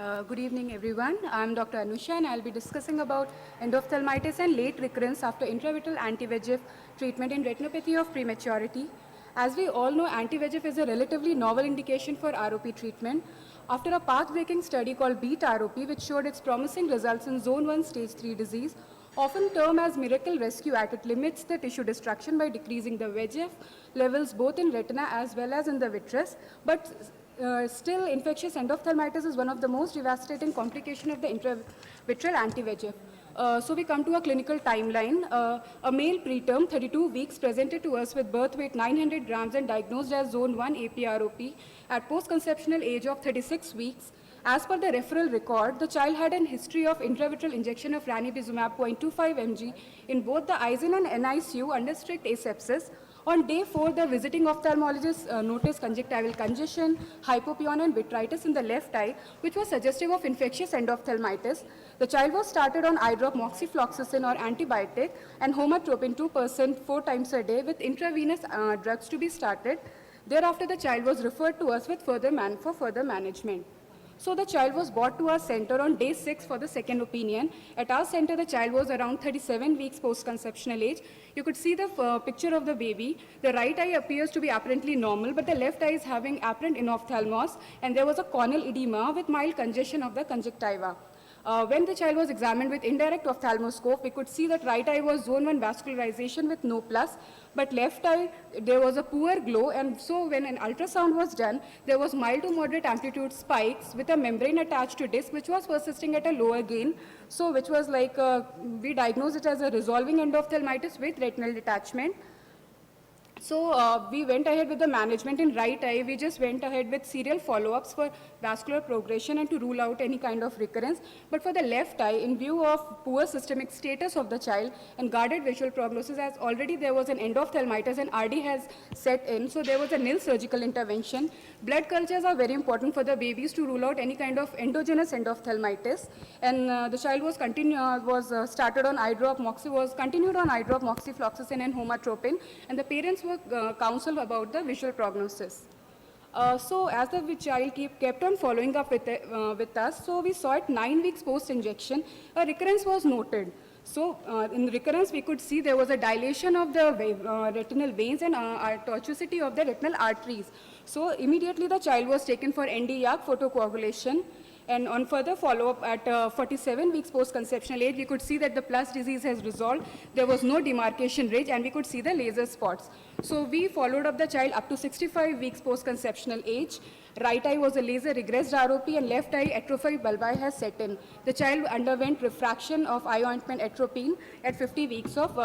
Good evening, everyone. I'm Dr. Anusha, and I'll be discussing about endophthalmitis and late recurrence after intravitreal anti-VEGF treatment in retinopathy of prematurity. As we all know, anti-VEGF is a relatively novel indication for ROP treatment. After a path-breaking study called BEAT-ROP, which showed its promising results in Zone 1 Stage 3 disease, often termed as miracle rescue act, it limits the tissue destruction by decreasing the VEGF levels both in retina as well as in the vitreous, but still, infectious endophthalmitis is one of the most devastating complications of the intravitreal anti-VEGF. So we come to a clinical timeline. A male preterm, 32 weeks, presented to us with birth weight 900 grams and diagnosed as zone 1 APROP at post-conceptional age of 36 weeks. As per the referral record, the child had a history of intravitreal injection of ranibizumab 0.25 mg in both the ISIN and NICU under strict asepsis. On day 4, the visiting ophthalmologist noticed conjunctival congestion, hypopyon and vitritis in the left eye, which was suggestive of infectious endophthalmitis. The child was started on eye drop moxifloxacin or antibiotic and homatropin 2% 4 times a day with intravenous drugs to be started. Thereafter, the child was referred to us with further management. So the child was brought to our center on day 6 for the second opinion. At our center, the child was around 37 weeks post-conceptional age. You could see the picture of the baby. The right eye appears to be apparently normal, but the left eye is having apparent inophthalmos, and there was a corneal edema with mild congestion of the conjunctiva. When the child was examined with indirect ophthalmoscope, we could see that right eye was zone 1 vascularization with no plus, but left eye, there was a poor glow, and so when an ultrasound was done, there was mild to moderate amplitude spikes with a membrane attached to disc, which was persisting at a lower gain, so which was like, we diagnosed it as a resolving endophthalmitis with retinal detachment. So we went ahead with the management in right eye. We just went ahead with serial follow-ups for vascular progression and to rule out any kind of recurrence. But for the left eye, in view of poor systemic status of the child and guarded visual prognosis, as already there was an endophthalmitis and RD has set in, so there was a nil surgical intervention. Blood cultures are very important for the babies to rule out any kind of endogenous endophthalmitis. And the child was started on eye drop continued on eye drop moxifloxacin and homatropin, and the parents were counseled about the visual prognosis. So as the child kept on following up with us, so we saw it 9 weeks post-injection, a recurrence was noted. So in recurrence, we could see there was a dilation of the retinal veins and tortuosity of the retinal arteries. So immediately the child was taken for ND-YAG photocoagulation. And on further follow-up at 47 weeks post-conceptional age, we could see that the plus disease has resolved. There was no demarcation ridge, and we could see the laser spots. So we followed up the child up to 65 weeks post-conceptional age. Right eye was a laser regressed ROP, and left eye atrophy bulbi has set in. The child underwent refraction of eye ointment atropine at 50 weeks of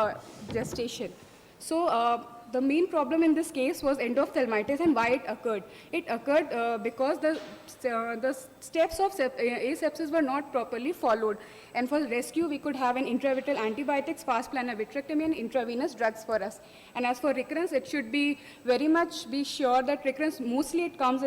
gestation. So the main problem in this case was endophthalmitis and why it occurred. It occurred because the steps of asepsis were not properly followed. And for rescue, we could have an intravitreal antibiotics, fast planar vitrectomy, and intravenous drugs for us. And as for recurrence, it should be very much be sure that recurrence, mostly it comes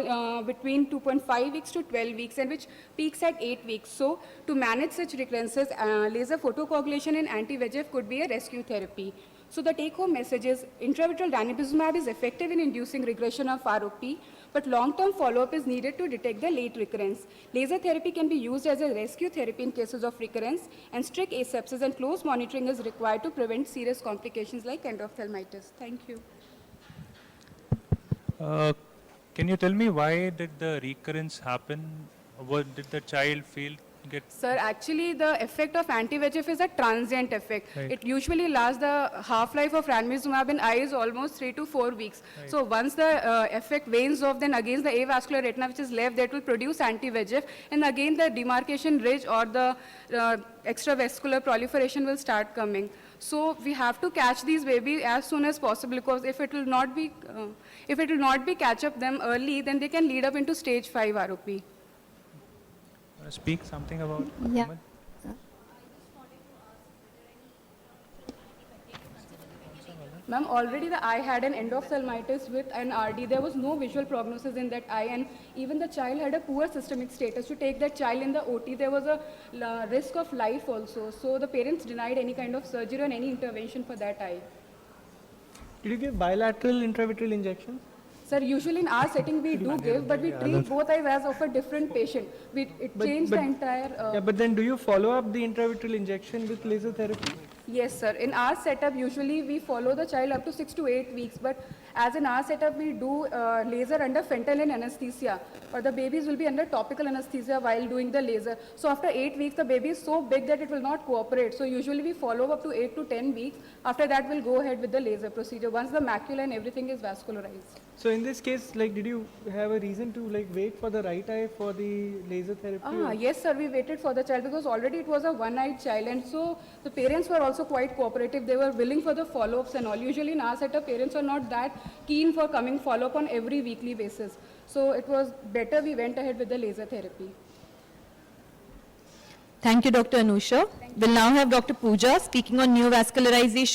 between 2.5 weeks to 12 weeks, and which peaks at 8 weeks. So to manage such recurrences, laser photocoagulation and anti-VEGF could be a rescue therapy. So the take-home message is intravitreal ranibizumab is effective in inducing regression of ROP, but long-term follow-up is needed to detect the late recurrence. Laser therapy can be used as a rescue therapy in cases of recurrence, and strict asepsis and close monitoring is required to prevent serious complications like endophthalmitis. Thank you. Can you tell me why did the recurrence happen? What did the child feel? Sir, actually the effect of anti-VEGF is a transient effect. Right. It usually lasts the half-life of ranibizumab in eye is almost 3 to 4 weeks. Right. So once the effect wanes off, then again the avascular retina which is left, that will produce anti-VEGF, and again the demarcation ridge or the extravascular proliferation will start coming. So we have to catch these babies as soon as possible, because if it will not be catch up them early, then they can lead up into stage 5 ROP. Speak something about Yeah. Ahmed? Ma'am, already the eye had an endophthalmitis with an RD. There was no visual prognosis in that eye, and even the child had a poor systemic status. To take that child in the OT, there was a risk of life also. So the parents denied any kind of surgery or any intervention for that eye. Did you give bilateral intravitreal injections? Sir, usually in our setting we do give, but we treat both eyes as of a different patient. It changed the but- entire. Yeah, but then do you follow up the intravitreal injection with laser therapy? Yes, sir. In our setup, usually we follow the child up to 6 to 8 weeks, but as in our setup, we do laser under fentanyl anesthesia, or the babies will be under topical anesthesia while doing the laser. So after 8 weeks, the baby is so big that it will not cooperate. So usually we follow up to 8 to 10 weeks. After that, we'll go ahead with the laser procedure once the macula and everything is vascularized. So in this case, like, did you have a reason to like wait for the right eye for the laser therapy? or- Yes, sir. We waited for the child because already it was a one-eyed child, and so the parents were also quite cooperative. They were willing for the follow-ups and all. Usually in our setup, parents are not that keen for coming follow-up on every weekly basis. So it was better we went ahead with the laser therapy. Thank you, Dr. Anusha. We'll now have Dr. Pooja speaking on neovascularization.